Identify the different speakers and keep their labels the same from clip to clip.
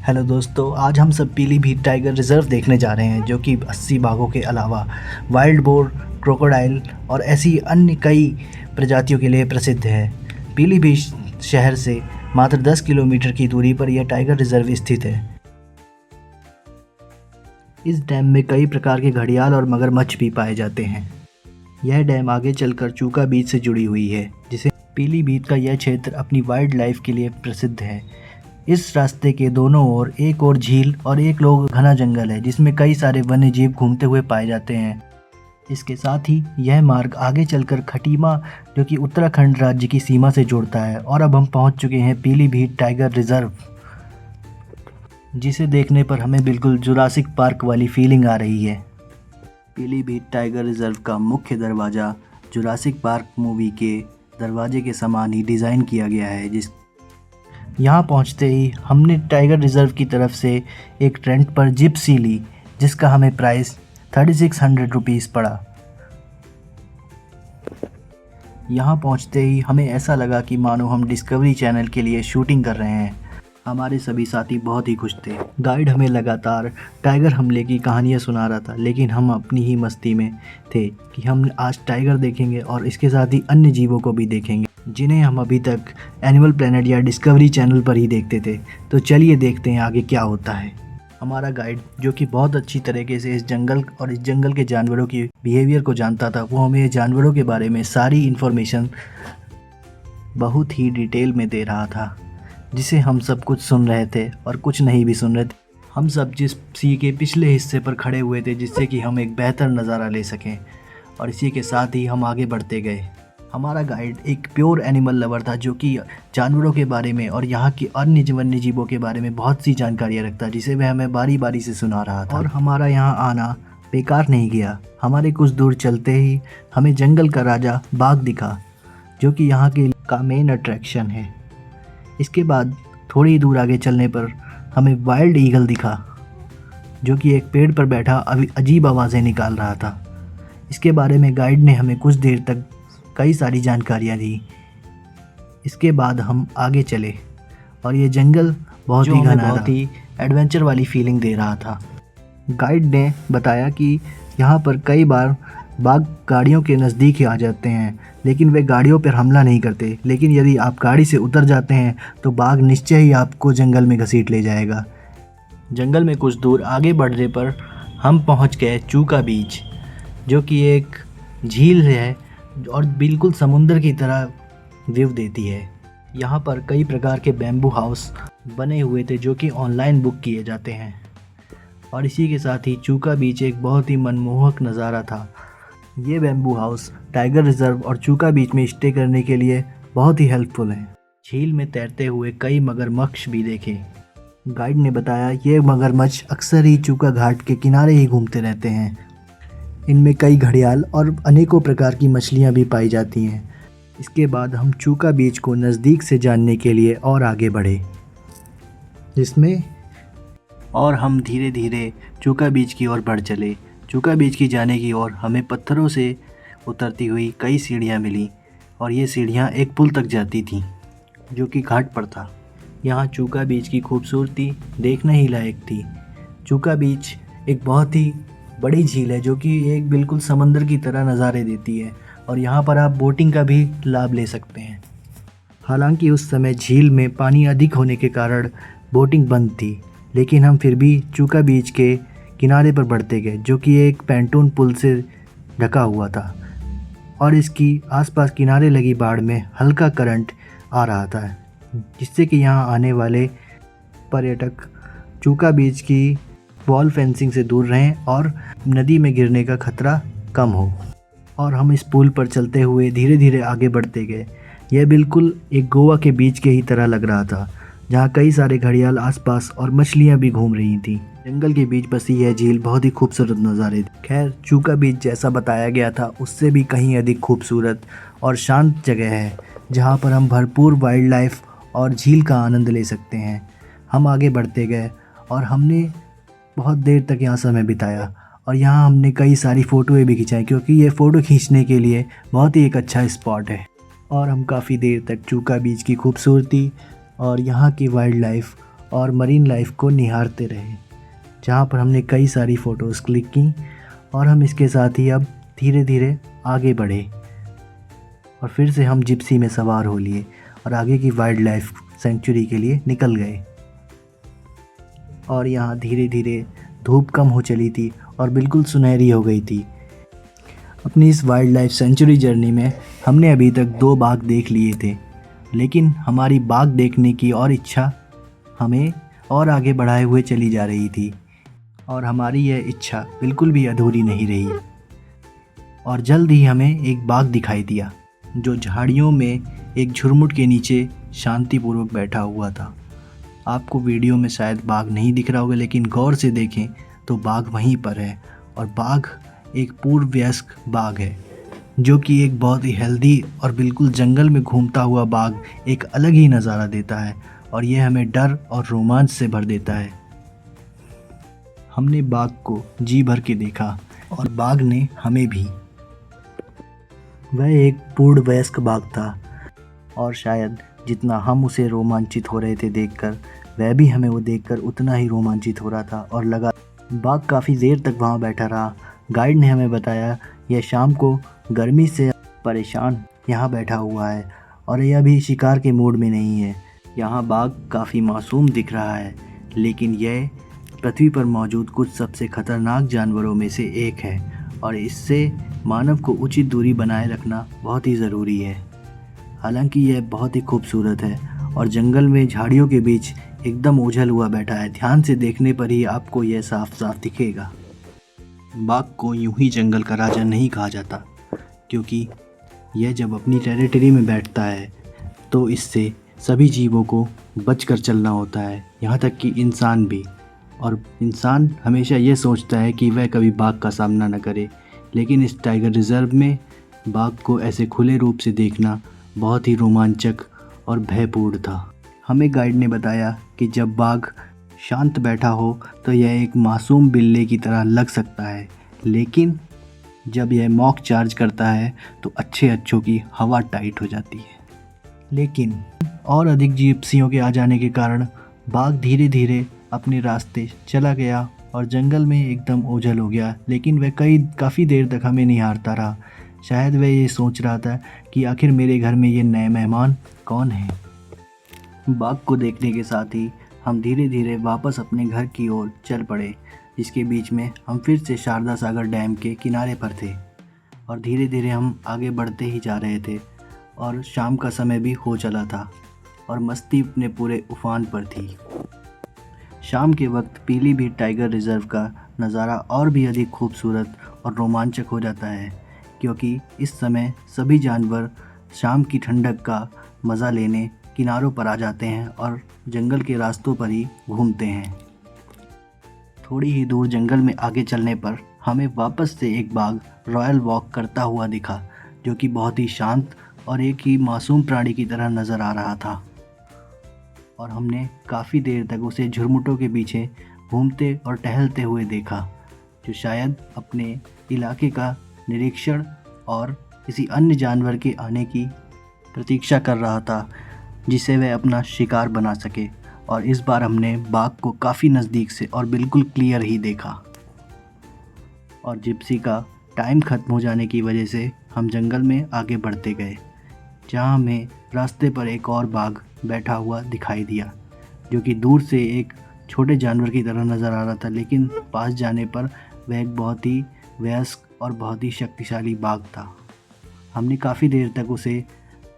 Speaker 1: Hello दोस्तों, आज हम सब पीलीभीत टाइगर रिज़र्व देखने जा रहे हैं, जो कि 80 बाघों के अलावा वाइल्ड बोर, क्रोकोडाइल और ऐसी अन्य कई प्रजातियों के लिए प्रसिद्ध है। पीलीभीत शहर से मात्र 10 किलोमीटर की दूरी पर यह टाइगर रिज़र्व स्थित है। इस डैम में कई प्रकार के घड़ियाल और मगरमच्छ भी पाए जाते हैं। यह डैम आगे चलकर चूका बीच से जुड़ी हुई है, जिसे पीलीभीत का यह क्षेत्र अपनी वाइल्ड लाइफ के लिए प्रसिद्ध है। इस रास्ते के दोनों ओर एक और झील और एक लोग घना जंगल है, जिसमें कई सारे वन्य जीव घूमते हुए पाए जाते हैं। इसके साथ ही यह मार्ग आगे चलकर खटीमा, जो कि उत्तराखंड राज्य की सीमा से जोड़ता है। और अब हम पहुंच चुके हैं पीलीभीत टाइगर रिजर्व, जिसे देखने पर हमें बिल्कुल जुरासिक पार्क वाली फीलिंग आ रही है। पीलीभीत टाइगर रिजर्व का मुख्य दरवाज़ा जुरासिक पार्क मूवी के दरवाजे के समान ही डिज़ाइन किया गया है। यहाँ पहुँचते ही हमने टाइगर रिज़र्व की तरफ से एक रेंट पर जिप्सी ली, जिसका हमें प्राइस 3600 रुपीज़ पड़ा। यहाँ पहुँचते ही हमें ऐसा लगा कि मानो हम डिस्कवरी चैनल के लिए शूटिंग कर रहे हैं। हमारे सभी साथी बहुत ही खुश थे। गाइड हमें लगातार टाइगर हमले की कहानियाँ सुना रहा था, लेकिन हम अपनी ही मस्ती में थे कि हम आज टाइगर देखेंगे और इसके साथ ही अन्य जीवों को भी देखेंगे, जिन्हें हम अभी तक एनिमल प्लैनेट या डिस्कवरी चैनल पर ही देखते थे। तो चलिए देखते हैं आगे क्या होता है। हमारा गाइड, जो कि बहुत अच्छी तरीके से इस जंगल और इस जंगल के जानवरों की बिहेवियर को जानता था, वो हमें जानवरों के बारे में सारी इन्फॉर्मेशन बहुत ही डिटेल में दे रहा था, जिसे हम सब कुछ सुन रहे थे और कुछ नहीं भी सुन रहे थे। हम सब जिप्सी के पिछले हिस्से पर खड़े हुए थे, जिससे कि हम एक बेहतर नज़ारा ले सकें, और इसी के साथ ही हम आगे बढ़ते गए। हमारा गाइड एक प्योर एनिमल लवर था, जो कि जानवरों के बारे में और यहाँ की अन्य वन्य जीवों के बारे में बहुत सी जानकारियाँ रखता, जिसे वह हमें बारी बारी से सुना रहा था। और हमारा यहाँ आना बेकार नहीं गया। हमारे कुछ दूर चलते ही हमें जंगल का राजा बाघ दिखा, जो कि यहाँ का मेन अट्रैक्शन है। इसके बाद थोड़ी दूर आगे चलने पर हमें वाइल्ड ईगल दिखा, जो कि एक पेड़ पर बैठा अभी अजीब आवाज़ें निकाल रहा था। इसके बारे में गाइड ने हमें कुछ देर तक कई सारी जानकारियाँ दी। इसके बाद हम आगे चले और ये जंगल बहुत ही घना, बहुत ही एडवेंचर वाली फीलिंग दे रहा था। गाइड ने बताया कि यहाँ पर कई बार बाघ गाड़ियों के नज़दीक ही आ जाते हैं, लेकिन वे गाड़ियों पर हमला नहीं करते। लेकिन यदि आप गाड़ी से उतर जाते हैं तो बाघ निश्चय ही आपको जंगल में घसीट ले जाएगा। जंगल में कुछ दूर आगे बढ़ने पर हम पहुंच गए चूका बीच, जो कि एक झील है और बिल्कुल समुंदर की तरह व्यू देती है। यहाँ पर कई प्रकार के बैम्बू हाउस बने हुए थे, जो कि ऑनलाइन बुक किए जाते हैं। और इसी के साथ ही चूका बीच एक बहुत ही मनमोहक नज़ारा था। ये बैम्बू हाउस टाइगर रिजर्व और चूका बीच में स्टे करने के लिए बहुत ही हेल्पफुल हैं। झील में तैरते हुए कई मगरमच्छ भी देखे। गाइड ने बताया ये मगरमच्छ अक्सर ही चूका घाट के किनारे ही घूमते रहते हैं। इनमें कई घड़ियाल और अनेकों प्रकार की मछलियाँ भी पाई जाती हैं। इसके बाद हम चूका बीच को नज़दीक से जानने के लिए और आगे बढ़े, जिसमें और हम धीरे धीरे चूका बीच की ओर बढ़ चले। चूका बीच की जाने की ओर हमें पत्थरों से उतरती हुई कई सीढ़ियाँ मिली, और ये सीढ़ियाँ एक पुल तक जाती थीं, जो कि घाट पर था। यहाँ चूका बीच की खूबसूरती देखने ही लायक थी। चूका बीच एक बहुत ही बड़ी झील है, जो कि एक बिल्कुल समंदर की तरह नज़ारे देती है, और यहाँ पर आप बोटिंग का भी लाभ ले सकते हैं। हालांकि उस समय झील में पानी अधिक होने के कारण बोटिंग बंद थी, लेकिन हम फिर भी चूका बीच के किनारे पर बढ़ते गए, जो कि एक पैंटून पुल से ढका हुआ था, और इसकी आसपास किनारे लगी बाड़ में हल्का करंट आ रहा था, जिससे कि यहाँ आने वाले पर्यटक चूका बीच की वॉल फेंसिंग से दूर रहें और नदी में गिरने का खतरा कम हो। और हम इस पुल पर चलते हुए धीरे धीरे आगे बढ़ते गए। यह बिल्कुल एक गोवा के बीच के ही तरह लग रहा था, जहाँ कई सारे घड़ियाल आसपास और मछलियाँ भी घूम रही थीं। जंगल के बीच बसी यह झील बहुत ही खूबसूरत नज़ारे थी। खैर, चूका बीच जैसा बताया गया था उससे भी कहीं अधिक खूबसूरत और शांत जगह है, जहाँ पर हम भरपूर वाइल्ड लाइफ और झील का आनंद ले सकते हैं। हम आगे बढ़ते गए और हमने बहुत देर तक यहाँ समय बिताया, और यहाँ हमने कई सारी फ़ोटोएँ भी खिंचाई, क्योंकि ये फ़ोटो खींचने के लिए बहुत ही एक अच्छा स्पॉट है। और हम काफ़ी देर तक चूका बीच की खूबसूरती और यहाँ की वाइल्ड लाइफ और मरीन लाइफ को निहारते रहे, जहाँ पर हमने कई सारी फ़ोटोज़ क्लिक की। और हम इसके साथ ही अब धीरे धीरे आगे बढ़े और फिर से हम जिप्सी में सवार हो लिए और आगे की वाइल्ड लाइफ सेंचुरी के लिए निकल गए। और यहाँ धीरे धीरे धूप कम हो चली थी और बिल्कुल सुनहरी हो गई थी। अपनी इस वाइल्ड लाइफ सेंचुरी जर्नी में हमने अभी तक 2 बाघ देख लिए थे, लेकिन हमारी बाघ देखने की और इच्छा हमें और आगे बढ़ाए हुए चली जा रही थी और हमारी यह इच्छा बिल्कुल भी अधूरी नहीं रही। और जल्द ही हमें एक बाघ दिखाई दिया जो झाड़ियों में एक झुरमुट के नीचे शांतिपूर्वक बैठा हुआ था। आपको वीडियो में शायद बाघ नहीं दिख रहा होगा, लेकिन गौर से देखें तो बाघ वहीं पर है। और बाघ एक पूर्ण वयस्क बाघ है, जो कि एक बहुत ही हेल्दी और बिल्कुल जंगल में घूमता हुआ बाघ एक अलग ही नज़ारा देता है और यह हमें डर और रोमांच से भर देता है। हमने बाघ को जी भर के देखा और बाघ ने हमें भी। वह एक पूर्ण वयस्क बाघ था और शायद जितना हम उसे रोमांचित हो रहे थे देखकर, वह भी हमें वो देखकर उतना ही रोमांचित हो रहा था और लगा। बाघ काफ़ी देर तक वहाँ बैठा रहा। गाइड ने हमें बताया यह शाम को गर्मी से परेशान यहाँ बैठा हुआ है और यह भी शिकार के मूड में नहीं है। यहाँ बाघ काफ़ी मासूम दिख रहा है, लेकिन यह पृथ्वी पर मौजूद कुछ सबसे खतरनाक जानवरों में से एक है और इससे मानव को उचित दूरी बनाए रखना बहुत ही ज़रूरी है। हालांकि यह बहुत ही खूबसूरत है और जंगल में झाड़ियों के बीच एकदम उछल हुआ बैठा है। ध्यान से देखने पर ही आपको यह साफ साफ दिखेगा। बाघ को यूं ही जंगल का राजा नहीं कहा जाता, क्योंकि यह जब अपनी टेरिटरी में बैठता है तो इससे सभी जीवों को बचकर चलना होता है, यहाँ तक कि इंसान भी। और इंसान हमेशा ये सोचता है कि वह कभी बाघ का सामना न करे, लेकिन इस टाइगर रिज़र्व में बाघ को ऐसे खुले रूप से देखना बहुत ही रोमांचक और भयपूर्ण था। हमें गाइड ने बताया कि जब बाघ शांत बैठा हो तो यह एक मासूम बिल्ली की तरह लग सकता है, लेकिन जब यह मॉक चार्ज करता है तो अच्छों की हवा टाइट हो जाती है। लेकिन और अधिक जिप्सियों के आ जाने के कारण बाघ धीरे धीरे अपने रास्ते चला गया और जंगल में एकदम ओझल हो गया। लेकिन वह काफ़ी देर तक हमें निहारता रहा। शायद वह ये सोच रहा था कि आखिर मेरे घर में ये नए मेहमान कौन हैं। बाघ को देखने के साथ ही हम धीरे धीरे वापस अपने घर की ओर चल पड़े, जिसके बीच में हम फिर से शारदा सागर डैम के किनारे पर थे और धीरे धीरे हम आगे बढ़ते ही जा रहे थे। और शाम का समय भी हो चला था और मस्ती अपने पूरे उफान पर थी। शाम के वक्त पीलीभीत टाइगर रिज़र्व का नज़ारा और भी अधिक खूबसूरत और रोमांचक हो जाता है, क्योंकि इस समय सभी जानवर शाम की ठंडक का मज़ा लेने किनारों पर आ जाते हैं और जंगल के रास्तों पर ही घूमते हैं। थोड़ी ही दूर जंगल में आगे चलने पर हमें वापस से एक बाघ रॉयल वॉक करता हुआ दिखा, जो कि बहुत ही शांत और एक ही मासूम प्राणी की तरह नज़र आ रहा था। और हमने काफ़ी देर तक उसे झुरमुटों के पीछे घूमते और टहलते हुए देखा, जो शायद अपने इलाके का निरीक्षण और किसी अन्य जानवर के आने की प्रतीक्षा कर रहा था, जिसे वह अपना शिकार बना सके। और इस बार हमने बाघ को काफ़ी नज़दीक से और बिल्कुल क्लियर ही देखा। और जिप्सी का टाइम ख़त्म हो जाने की वजह से हम जंगल में आगे बढ़ते गए, जहाँ हमें रास्ते पर एक और बाघ बैठा हुआ दिखाई दिया, जो कि दूर से एक छोटे जानवर की तरह नज़र आ रहा था, लेकिन पास जाने पर वह एक बहुत ही वयस्क और बहुत ही शक्तिशाली बाघ था। हमने काफ़ी देर तक उसे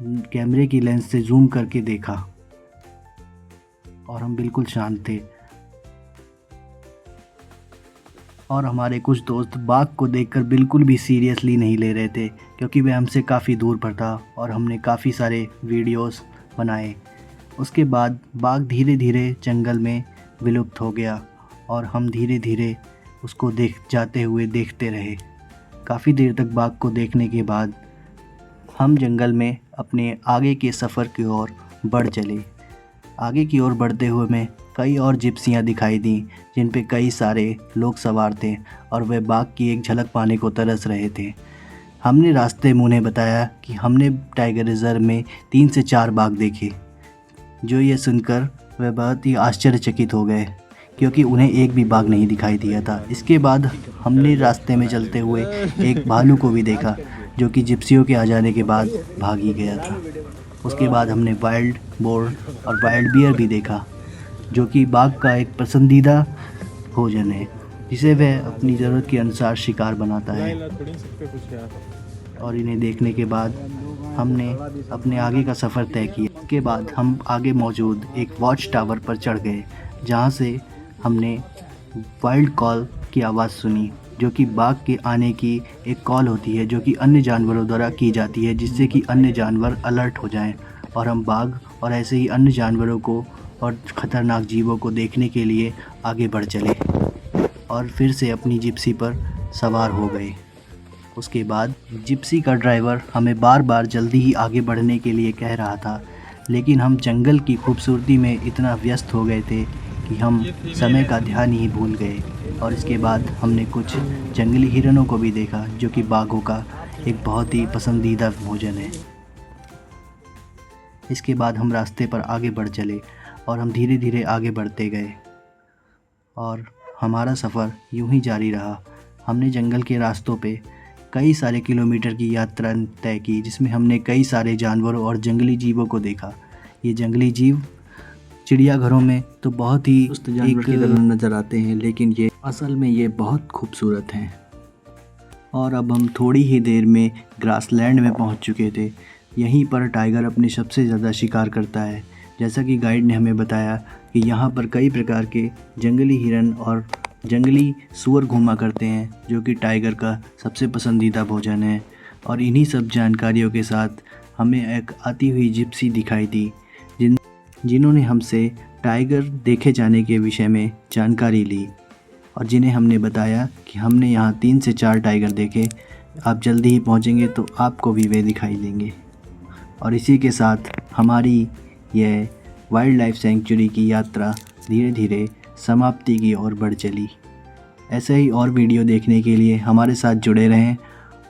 Speaker 1: कैमरे की लेंस से जूम करके देखा और हम बिल्कुल शांत थे। और हमारे कुछ दोस्त बाघ को देखकर बिल्कुल भी सीरियसली नहीं ले रहे थे, क्योंकि वह हमसे काफ़ी दूर पर था और हमने काफ़ी सारे वीडियोस बनाए। उसके बाद बाघ धीरे धीरे जंगल में विलुप्त हो गया और हम धीरे धीरे उसको जाते हुए देखते रहे। काफ़ी देर तक बाघ को देखने के बाद हम जंगल में अपने आगे के सफ़र की ओर बढ़ चले। आगे की ओर बढ़ते हुए में कई और जिप्सियाँ दिखाई दी, जिन पे कई सारे लोग सवार थे और वे बाघ की एक झलक पाने को तरस रहे थे। हमने रास्ते में उन्हें बताया कि हमने टाइगर रिज़र्व में 3 से 4 बाघ देखे। जो ये सुनकर वह बहुत ही आश्चर्यचकित हो गए क्योंकि उन्हें एक भी बाघ नहीं दिखाई दिया था। इसके बाद हमने रास्ते में चलते हुए एक भालू को भी देखा जो कि जिप्सियों के आ जाने के बाद भाग ही गया था। उसके बाद हमने वाइल्ड बोर और वाइल्ड बियर भी देखा जो कि बाघ का एक पसंदीदा भोजन है जिसे वह अपनी ज़रूरत के अनुसार शिकार बनाता है। और इन्हें देखने के बाद हमने अपने आगे का सफ़र तय किया। उसके बाद हम आगे मौजूद एक वॉच टावर पर चढ़ गए जहाँ से हमने वाइल्ड कॉल की आवाज़ सुनी जो कि बाघ के आने की एक कॉल होती है जो कि अन्य जानवरों द्वारा की जाती है जिससे कि अन्य जानवर अलर्ट हो जाएं और हम बाघ और ऐसे ही अन्य जानवरों को और ख़तरनाक जीवों को देखने के लिए आगे बढ़ चले और फिर से अपनी जिप्सी पर सवार हो गए। उसके बाद जिप्सी का ड्राइवर हमें बार बार जल्दी ही आगे बढ़ने के लिए कह रहा था, लेकिन हम जंगल की खूबसूरती में इतना व्यस्त हो गए थे कि हम समय का ध्यान ही भूल गए। और इसके बाद हमने कुछ जंगली हिरणों को भी देखा जो कि बाघों का एक बहुत ही पसंदीदा भोजन है। इसके बाद हम रास्ते पर आगे बढ़ चले और हम धीरे धीरे आगे बढ़ते गए और हमारा सफ़र यूं ही जारी रहा। हमने जंगल के रास्तों पे कई सारे किलोमीटर की यात्रा तय की जिसमें हमने कई सारे जानवरों और जंगली जीवों को देखा। ये जंगली जीव चिड़ियाघरों में तो बहुत ही जानवर की तरह नज़र आते हैं, लेकिन ये असल में ये बहुत खूबसूरत हैं। और अब हम थोड़ी ही देर में ग्रासलैंड में पहुंच चुके थे। यहीं पर टाइगर अपने सबसे ज़्यादा शिकार करता है। जैसा कि गाइड ने हमें बताया कि यहाँ पर कई प्रकार के जंगली हिरन और जंगली सूअर घूमा करते हैं जो कि टाइगर का सबसे पसंदीदा भोजन है। और इन्हीं सब जानकारियों के साथ हमें एक आती हुई जिप्सी दिखाई दी जिन्होंने हमसे टाइगर देखे जाने के विषय में जानकारी ली और जिन्हें हमने बताया कि हमने यहाँ 3 से 4 टाइगर देखे, आप जल्दी ही पहुँचेंगे तो आपको भी वे दिखाई देंगे। और इसी के साथ हमारी यह वाइल्ड लाइफ सेंचुरी की यात्रा धीरे धीरे समाप्ति की ओर बढ़ चली। ऐसे ही और वीडियो देखने के लिए हमारे साथ जुड़े रहें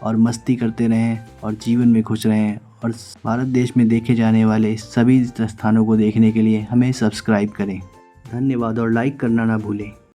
Speaker 1: और मस्ती करते रहें और जीवन में खुश रहें। और भारत देश में देखे जाने वाले सभी स्थानों को देखने के लिए हमें सब्सक्राइब करें। धन्यवाद और लाइक करना ना भूलें।